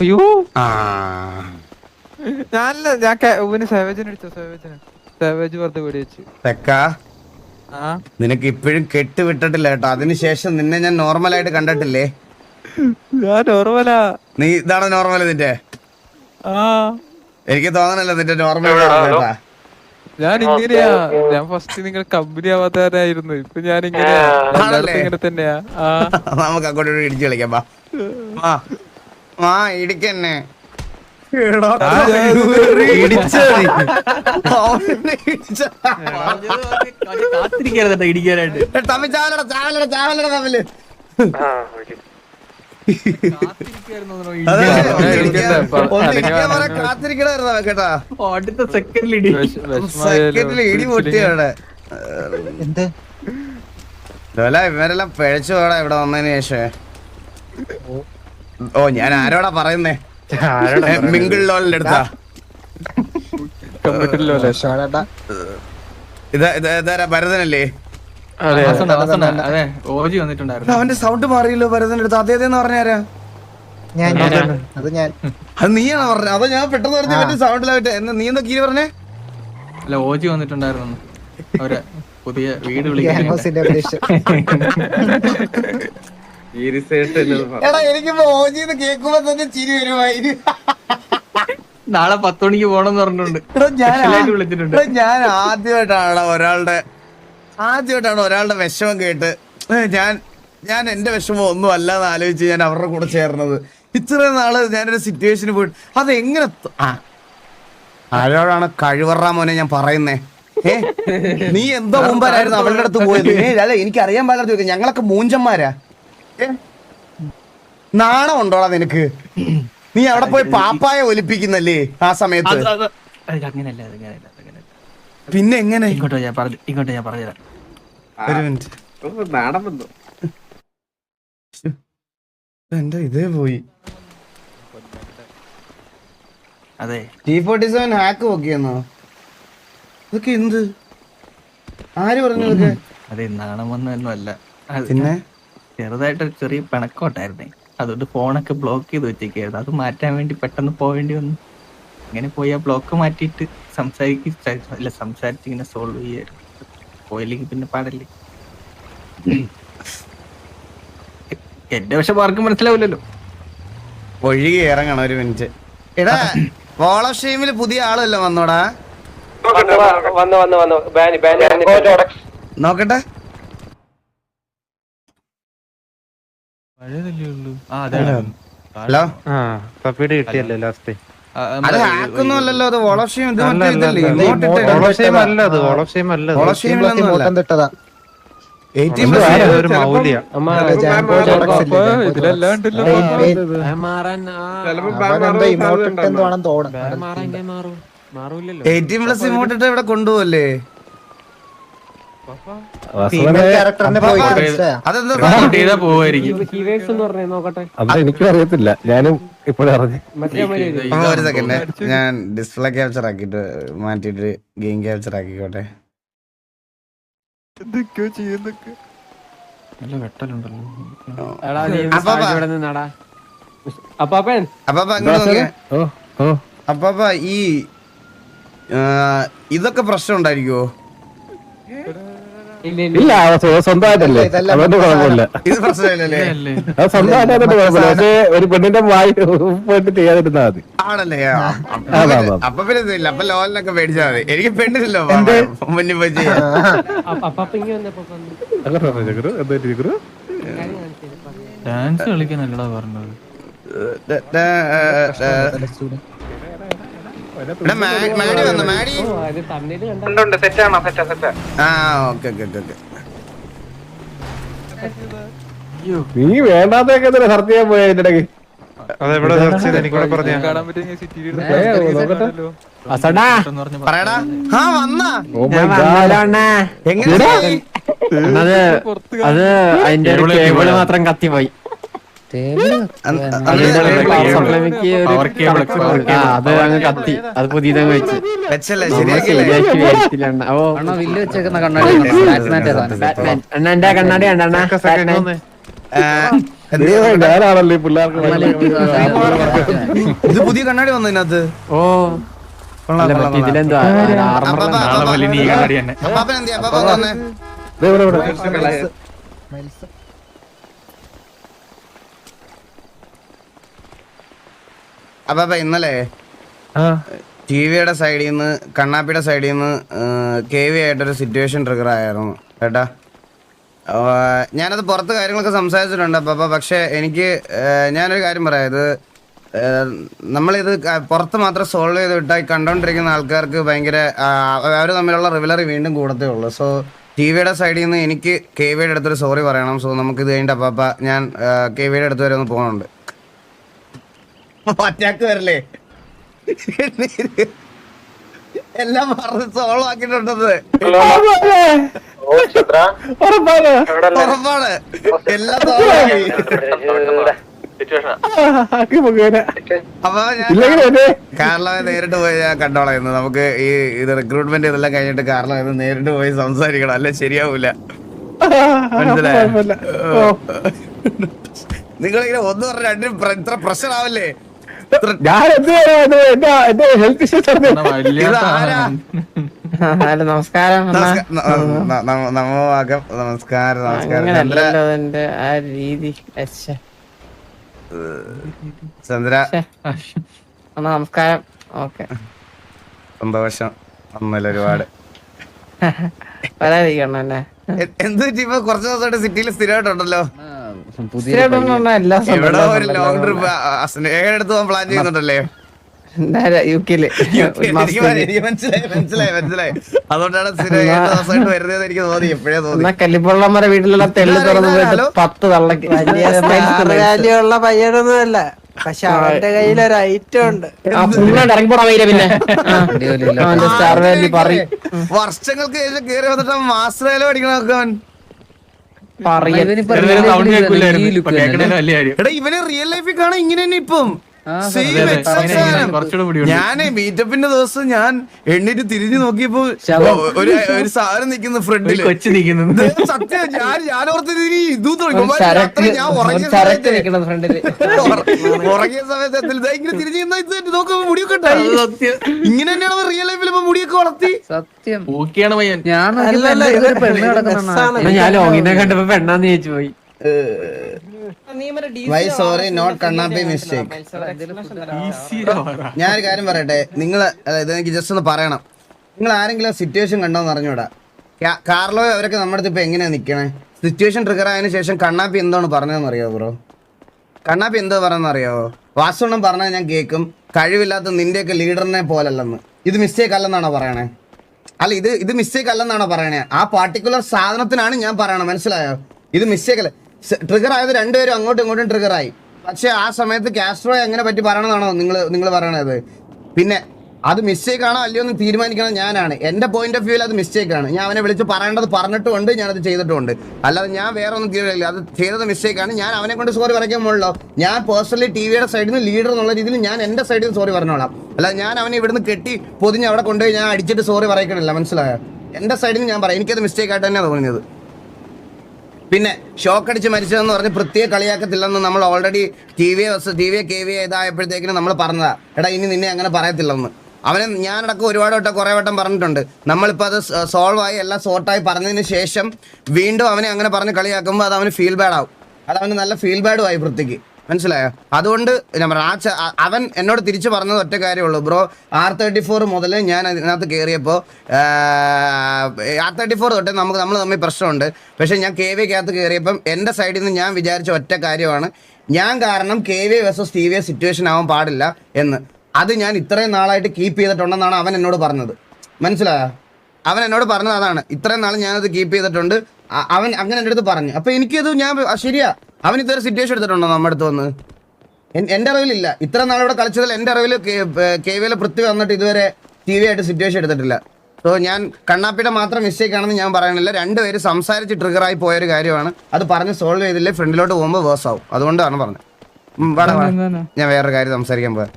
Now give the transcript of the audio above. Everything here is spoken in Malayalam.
അയ്യോ ആ ഞാനല്ല ഞാൻ സേവേജിനെ അടിച്ചോ സേവേജ് വെറുതെ വെടി വെച്ച് തെക്കാ ആ നിനക്ക് ഇപ്പോഴും കെട്ട് വിട്ടിട്ടില്ല കേട്ടോ. അതിനുശേഷം നിന്നെ ഞാൻ നോർമലായിട്ട് കണ്ടിട്ടില്ലേ? ഞാൻ നോർമലാ. നീ ഇതാണ് നോർമൽ നിന്റെ? ആ എനിക്ക് തോന്നണല്ലോ നിന്റെ നോർമൽ കേട്ടാ. ഞാൻ ഇങ്ങനെയാ. ഞാൻ ഫസ്റ്റ് നിങ്ങൾ കമ്പനി ആവാത്തവരായിരുന്നു. ഇപ്പൊ ഞാൻ ഇങ്ങനെയാ. എല്ലായിടത്തും ഇങ്ങനെ തന്നെയാ. ആ നമുക്ക് അങ്ങോട്ട് ഇടിച്ചു കളിക്കാം. ഇടിക്കന്നെ കാത്തിരിക്കരുതട്ടോ ഇടിക്കാനായിട്ട്. തമ്മിൽ ചാവലട ചാവലട ചാവലട തമ്മില് കാത്തിരിക്കണായിരുന്നോ കേട്ടാ. അടുത്ത സെക്കൻഡിൽ ഇടി. സെക്കൻഡില് ഇടി പൊട്ടിയാണ്. ഇവരെല്ലാം പിഴച്ചു പോടാ ഇവിടെ വന്നതിന് ശേഷം. ഓ ഞാൻ ആരോടാ പറയുന്നേ? മിങ്കിൾ ലോലിന്റെ അടുത്താ. ഇതാരാ ഭരതനല്ലേ? അതെ ഓജി വന്നിട്ടുണ്ടായിരുന്നു. അവന്റെ സൗണ്ട് മാറിയല്ലോ ഭരതന്റെ അടുത്ത്. അതേതെന്ന് പറഞ്ഞാരാ? അത് നീയാണോ പറഞ്ഞത്? അതോ ഞാൻ പെട്ടെന്ന് പറഞ്ഞ സൗണ്ടിലായിട്ട് നീ എന്താ കീരി പറഞ്ഞേ? അല്ല ഓജി വന്നിട്ടുണ്ടായിരുന്നു. അവരെ പുതിയ വീട് വിളിക്കാൻ. എടാ എനിക്കിപ്പോ ഓജിന്ന് കേൾക്കുമ്പോ തന്നെ ചിരി വരുമായി. നാളെ 10 മണിക്ക് പോണെന്ന് പറഞ്ഞിട്ടുണ്ട്. വിളിച്ചിട്ടുണ്ട്. ഞാൻ ആദ്യമായിട്ടാണ് ഒരാളുടെ വിഷമം കേട്ട് ഞാൻ എന്റെ വിഷമം ഒന്നും അല്ലാന്ന് ആലോചിച്ച് ഞാൻ അവരുടെ കൂടെ ചേർന്നത്. ഇത്രയും നാള് ഞാനൊരു സിറ്റുവേഷന് പോയിട്ട് അതെങ്ങനെ ആരോടാണ് കഴിവറ മോനെ ഞാൻ പറയുന്നേ? നീ എന്തോ മുമ്പായിരുന്നു അവളുടെ അടുത്ത് പോയത്? അല്ല എനിക്ക് അറിയാൻ പാടില്ല ചോദിക്കാം. ഞങ്ങളൊക്കെ മൂഞ്ചന്മാരാ. നാണം ഉണ്ടോടാ നിനക്ക്? നീ അവിടെ പോയി പാപ്പായ ഒലിപ്പിക്കുന്നല്ലേ ആ സമയത്ത്? പിന്നെ എങ്ങനെ? ഇങ്ങോട്ടോ ഞാൻ പറഞ്ഞുതരാം. ഒരു മിനിറ്റ്. എന്റെ ഇതേ പോയി. അതെ T47 ഹാക്ക് നോക്കിയെന്നോ? ഇതൊക്കെ എന്ത്? ആര് പറഞ്ഞു ഇതൊക്കെ? അതെ നാണമെന്നൊന്നും അല്ല. പിന്നെ ചെറുതായിട്ടൊരു ചെറിയ പിണക്കോട്ടായിരുന്നേ. അതുകൊണ്ട് ഫോണൊക്കെ ബ്ലോക്ക് ചെയ്ത് വെച്ചേക്കായിരുന്നു. അത് മാറ്റാൻ വേണ്ടി പെട്ടെന്ന് പോവേണ്ടി വന്നു. അങ്ങനെ പോയി ആ ബ്ലോക്ക് മാറ്റിയിട്ട് സംസാരിച്ചിങ്ങനെ സോൾവ് ചെയ്യായിരുന്നു. പോയില്ലെങ്കിൽ പിന്നെ പാടല്ലേ. എന്റെ പക്ഷെ ആർക്കും മനസ്സിലാവില്ലല്ലോ. ഒഴുകി ഇറങ്ങണം. ഒരു മിനിറ്റ്. എടാ വോൾ ഓഫ് ഷെയിമില് പുതിയ ആളല്ല വന്നോടാ? നോക്കട്ടെ. ഹലോ അത് ഹാക്കൊന്നും അല്ലല്ലോ. അത് വോൾ ഓഫ് ഷെയിം. ഇത് മറ്റേ ഇതല്ലേ? ഇവിടെ കൊണ്ടുപോകല്ലേ? അതെനിക്കും അറിയത്തില്ല. ഞാനും ഇപ്പോഴും അറിഞ്ഞു. ഒരു സെക്കൻഡ് ഞാൻ ഡിസ്പ്ലേ ക്യാപ്ചർ ആക്കിട്ട് മാറ്റിട്ട് ഗെയിം ക്യാപ്ചർ ആക്കിക്കോട്ടെ. അപ്പാപ്പ ഈ ഇതൊക്കെ പ്രശ്നം ഉണ്ടായിരിക്കുവോ? ഇല്ല സ്വന്തമായിട്ടല്ലേ, അതുകൊണ്ട് കുഴപ്പമില്ല. ഇത് പ്രശ്നമില്ലല്ലേ? അത് സ്വന്തമായിട്ട് അതുകൊണ്ട് കുഴപ്പമില്ല. പക്ഷേ ഒരു പെണ്ണിന്റെ വായി പോയിട്ട് ചെയ്യാതിരുന്നാ മതി. ആണല്ലേ? അപ്പൊ പിന്നെ ഇല്ല. അപ്പൊ ലോലിനൊക്കെ മേടിച്ചാൽ മതി. എനിക്ക് പെണ്ണില്ലല്ലോ മുന്നിൽ പോയി ചെയ്യാൻ. ഡാൻസ് കളിക്കാനല്ലടാ പറഞ്ഞത്. നീ വേണ്ടാത്തൊക്കെ സെർച്ച് ചെയ്യാൻ പോയ ഇതിന്റെ ഇടയ്ക്ക്. അത് അതിന്റെ കേബിള് മാത്രം കത്തിപ്പോയി. അത് അങ്ങ് കത്തി. അത് പുതിയതങ്ങ് വെച്ച് ശരിയാക്കി മേടിച്ചില്ല. ഓ വില്ല് വെച്ചേക്കുന്ന കണ്ണാടി. എന്റെ കണ്ണാടി കണ്ടണ്ണ ഞാനാണല്ലോ ഈ പിള്ളേർക്ക് ഇത് പുതിയ കണ്ണാടി വന്നു ഇതിനകത്ത്. ഓ കൊള്ളാം, അല്ല, കൊള്ളാം, മറ്റേ കൊള്ളാം. ഇതിലെന്തോ നാളെ മുതൽ ഇനി ഈ കണ്ണാടി തന്നെ. അപ്പാപ്പൻ എന്തിയാ? അപ്പാപ്പൻ വന്നേ. അപ്പാപ്പ ഇന്നലെ ടിവിയുടെ സൈഡിൽ നിന്ന് കണ്ണാപ്പിയുടെ സൈഡിൽ നിന്ന് KV ആയിട്ടൊരു സിറ്റുവേഷൻ ട്രിഗർ ആയിരുന്നു കേട്ടാ. ഞാനത് പുറത്ത് കാര്യങ്ങളൊക്കെ സംസാരിച്ചിട്ടുണ്ട് അപ്പാപ്പ. പക്ഷെ എനിക്ക് ഞാനൊരു കാര്യം പറയാം, ഇത് നമ്മളിത് പുറത്ത് മാത്രം സോൾവ് ചെയ്ത് വിട്ടാൽ കണ്ടോണ്ടിരിക്കുന്ന ആൾക്കാർക്ക് ഭയങ്കര അവർ തമ്മിലുള്ള റിവലറി വീണ്ടും കൂടത്തേ ഉള്ളൂ. സോ ടിവിയുടെ സൈഡിൽ നിന്ന് എനിക്ക് KVയുടെ അടുത്തൊരു സോറി പറയണം. സോ നമുക്ക് ഇത് കഴിഞ്ഞിട്ട് അപ്പാപ്പ ഞാൻ KVയുടെ അടുത്ത് വരെ ഒന്ന് പോകുന്നുണ്ട്. അറ്റാക്ക് വരല്ലേ? എല്ലാം പറഞ്ഞ് സോൾവ് ആക്കിയിട്ടുണ്ടത് ഉറപ്പാണ്. എല്ലാം സോൾവ് ആക്കി. അപ്പൊ ഞാൻ കാർലോയെ നേരിട്ട് പോയി ഞാൻ കണ്ടോളായിരുന്നു. നമുക്ക് ഇത് റിക്രൂട്ട്മെന്റ് ഇതെല്ലാം കഴിഞ്ഞിട്ട് കാർലോയെ നേരിട്ട് പോയി സംസാരിക്കണം, അല്ലെ ശരിയാവൂല. മനസ്സിലായോ? നിങ്ങളിങ്ങനെ ഒന്ന് പറഞ്ഞ രണ്ടിനും ഇത്ര പ്രഷർ ആവല്ലേ? ഞാൻ എന്റെ ഹെൽത്ത് ഇഷ്യൂസ് നമസ്കാരം. നമോവാകം. നമസ്കാരം. നമസ്കാരം ചന്ദ്ര. നമസ്കാരം. ഓക്കെ, സന്തോഷം. ഒന്നല്ല ഒരുപാട്. വരാതിരിക്കണല്ലേ? എന്ത് പറ്റി? ഇപ്പൊ കുറച്ച് ദിവസമായിട്ട് സിറ്റിയിൽ സ്ഥിരമായിട്ടുണ്ടല്ലോ. എല്ലാ ഇവിടെ ഒരു ലോങ് ട്രിപ്പ് സ്നേഹടുത്ത് പോകാൻ പ്ലാൻ ചെയ്യുന്നുണ്ടല്ലേ? യുകെയില്. എനിക്ക് മനസ്സിലായി. അതുകൊണ്ടാണ് സ്ഥിരം 7 ദിവസമായിട്ട് വരുന്നത് എനിക്ക് തോന്നി. എപ്പോഴേ തോന്നി. കല്ലിപ്പുള്ളമ്മരെ വീട്ടിലുള്ള തെള്ളി തുറന്നു പോയിട്ട് 10 തള്ളക്ക് വലിയുള്ള പയ്യനൊന്നുമല്ല, പക്ഷെ അവന്റെ കയ്യിൽ ഒരു ഐറ്റം ഉണ്ട്. ഇറങ്ങിപ്പോടാ വൈര. പിന്നെ സ്റ്റാർ വാലി പറയും. വർഷങ്ങൾക്ക് ശേഷം കേറി വന്നിട്ട് മാസ്റ്റർ ഡയലോഗ് പഠിക്കണമൊക്കെ അവൻ. എടാ ഇവനെ റിയൽ ലൈഫിൽ കാണാൻ ഇങ്ങനെ തന്നെ ഇപ്പം. ഞാനേ മീറ്റപ്പിന്റെ ദിവസം ഞാൻ എണ്ണീറ്റ് തിരിഞ്ഞു നോക്കിയപ്പോ ഒരു സാധനം നിക്കുന്നു ഫ്രണ്ടില്. കൊച്ചു നിൽക്കുന്നു. സത്യം ഞാൻ ഓർത്ത് ഉറങ്ങിയ സമയത്ത് ഇങ്ങനെ തിരിഞ്ഞു നോക്കുമ്പോ മുടിയൊക്കെ ഉണ്ടായി. ഇങ്ങനെ തന്നെയാണ് റിയൽ ലൈഫിൽ ഇപ്പൊ മുടിയൊക്കെ വളർത്തി. സത്യം ഊക്കിയാണ് പയ്യൻ. ഞാൻ ലോങ്ങിനെ കണ്ടപ്പോ പെണ്ണാന്ന് ചോദിച്ചു പോയി. Y sorry not Kannappi mistake. ഞാനൊരു കാര്യം പറയട്ടെ, നിങ്ങൾ ഇത് എനിക്ക് ജസ്റ്റ് ഒന്ന് പറയണം. നിങ്ങൾ ആരെങ്കിലും സിറ്റുവേഷൻ കണ്ടോന്ന് അറിഞ്ഞൂടാ. കാർലോ അവരൊക്കെ നമ്മുടെ അടുത്ത് ഇപ്പൊ എങ്ങനെയാ നിക്കണേ? സിറ്റുവേഷൻ ട്രിഗർ ആയതിനു ശേഷം കണ്ണാപ്പി എന്താണ് പറഞ്ഞതെന്ന് അറിയാവോ ബ്രോ? കണ്ണാപ്പി എന്തോ പറഞ്ഞെന്ന് അറിയാവോ? വാസുണ്ണം പറഞ്ഞത് ഞാൻ കേൾക്കും, കഴിവില്ലാത്ത നിന്റെയൊക്കെ ലീഡറിനെ പോലല്ലെന്ന്. ഇത് മിസ്റ്റേക്ക് അല്ലെന്നാണോ പറയണേ? അല്ല, ഇത് മിസ്റ്റേക്ക് അല്ലെന്നാണോ പറയണേ? ആ പാർട്ടിക്കുലർ സാധനത്തിനാണ് ഞാൻ പറയണത്, മനസ്സിലായോ? ഇത് മിസ്റ്റേക്ക് അല്ല. ട്രിഗർ ആയത് രണ്ടുപേരും അങ്ങോട്ടും ഇങ്ങോട്ടും ട്രിഗർ ആയി. പക്ഷെ ആ സമയത്ത് കാസ്ട്രോ എങ്ങനെ പറ്റി പറയണമെന്നാണോ നിങ്ങൾ പറയണത്? പിന്നെ അത് മിസ്റ്റേക്ക് ആണോ അല്ലയോ എന്ന് തീരുമാനിക്കണം ഞാനാണ്. എന്റെ പോയിന്റ് ഓഫ് വ്യൂവിൽ അത് മിസ്റ്റേക്ക് ആണ്. ഞാൻ അവനെ വിളിച്ച് പറയേണ്ടത് പറഞ്ഞിട്ടുമുണ്ട്, ഞാനത് ചെയ്തിട്ടുമുണ്ട്. അല്ലാതെ ഞാൻ വേറെ ഒന്നും തീരുമാനില്ല. അത് ചെയ്തത് മിസ്റ്റേക്ക് ആണ്. ഞാൻ അവനെ കൊണ്ട് സോറി പറയാൻ പോകണല്ലോ. ഞാൻ പേഴ്സണലി ടിവിയുടെ സൈഡിൽ നിന്ന് ലീഡർ എന്നുള്ള രീതിയിൽ ഞാൻ എന്റെ സൈഡിൽ നിന്ന് സോറി പറഞ്ഞോളാം. അല്ലാതെ ഞാൻ അവനെ ഇവിടുന്ന് കെട്ടി പൊതിഞ്ഞ് അവിടെ കൊണ്ടുപോയി ഞാൻ അടിച്ചിട്ട് സോറി പറയണില്ല, മനസ്സിലായോ? എന്റെ സൈഡിൽ നിന്ന് ഞാൻ പറയാം, എനിക്കത് മിസ്റ്റേക്ക് ആയിട്ട് തന്നെയാണ് തോന്നിയത്. പിന്നെ ഷോക്ക് അടിച്ച് മരിച്ചതെന്ന് പറഞ്ഞ് പ്രത്യേക കളിയാക്കത്തില്ലെന്ന് നമ്മൾ ഓൾറെഡി ടി വിയെ KV ഇതായപ്പോഴത്തേക്കിനും നമ്മൾ പറഞ്ഞതാ. എടാ ഇനി നിന്നെ അങ്ങനെ പറയത്തില്ലെന്ന്. അവനെ ഞാനടക്കം ഒരുപാട് വട്ടം കുറേ വട്ടം പറഞ്ഞിട്ടുണ്ട്. നമ്മളിപ്പോൾ അത് സോൾവ് ആയി എല്ലാം സോർട്ടായി പറഞ്ഞതിന് ശേഷം വീണ്ടും അവനെ അങ്ങനെ പറഞ്ഞ് കളിയാക്കുമ്പോൾ അത് അവന് ഫീൽ ബാഡ് ആവും. അത് അവന് നല്ല ഫീൽ ബാഡും ആയി വൃത്തിക്ക്, മനസ്സിലായോ? അതുകൊണ്ട് ഞാൻ പറയാം, അവൻ എന്നോട് തിരിച്ചു പറഞ്ഞത് ഒറ്റ കാര്യമുള്ളൂ, ബ്രോ R34 മുതൽ ഞാൻ അതിനകത്ത് കയറിയപ്പോൾ R34 തൊട്ട് നമ്മൾ തമ്മിൽ പ്രശ്നമുണ്ട്. പക്ഷേ ഞാൻ KVക്കകത്ത് കയറിയപ്പം എൻ്റെ സൈഡിൽ നിന്ന് ഞാൻ വിചാരിച്ച ഒറ്റ കാര്യമാണ്, ഞാൻ കാരണം KV വേഴ്സസ് TV സിറ്റുവേഷൻ ആവാൻ പാടില്ല എന്ന്. അത് ഞാൻ ഇത്രയും നാളായിട്ട് കീപ്പ് ചെയ്തിട്ടുണ്ടെന്നാണ് അവൻ എന്നോട് പറഞ്ഞത്, മനസ്സിലായോ? അവൻ എന്നോട് പറഞ്ഞത് അതാണ്, ഇത്രയും നാൾ ഞാനത് കീപ്പ് ചെയ്തിട്ടുണ്ട്. അവൻ അങ്ങനെ എൻ്റെ അടുത്ത് പറഞ്ഞു. അപ്പോൾ എനിക്കത് ശരിയാ. അവൻ ഇതുവരെ സിറ്റുവേഷൻ എടുത്തിട്ടുണ്ടോ നമ്മുടെ അടുത്ത് വന്ന്? എൻ്റെ അറിവിലില്ല. ഇത്ര നാളിവിടെ കളിച്ചതിൽ എൻ്റെ അറിവിൽ KVയിൽ പൃഥ്വി വന്നിട്ട് ഇതുവരെ TV ആയിട്ട് സിറ്റുവേഷൻ എടുത്തിട്ടില്ല. സോ ഞാൻ കണ്ണാപ്പിയുടെ മാത്രം മിസ്റ്റേക്ക് ആണെന്ന് ഞാൻ പറയണില്ല. രണ്ടുപേര് സംസാരിച്ച് ട്രിഗറായി പോയൊരു കാര്യമാണ്. അത് പറഞ്ഞ് സോൾവ് ചെയ്തില്ലേ ഫ്രണ്ടിലോട്ട് പോകുമ്പോൾ വേഴ്സ് ആവും. അതുകൊണ്ടാണ് പറഞ്ഞത്. ഞാൻ വേറൊരു കാര്യം സംസാരിക്കാൻ പോയത്.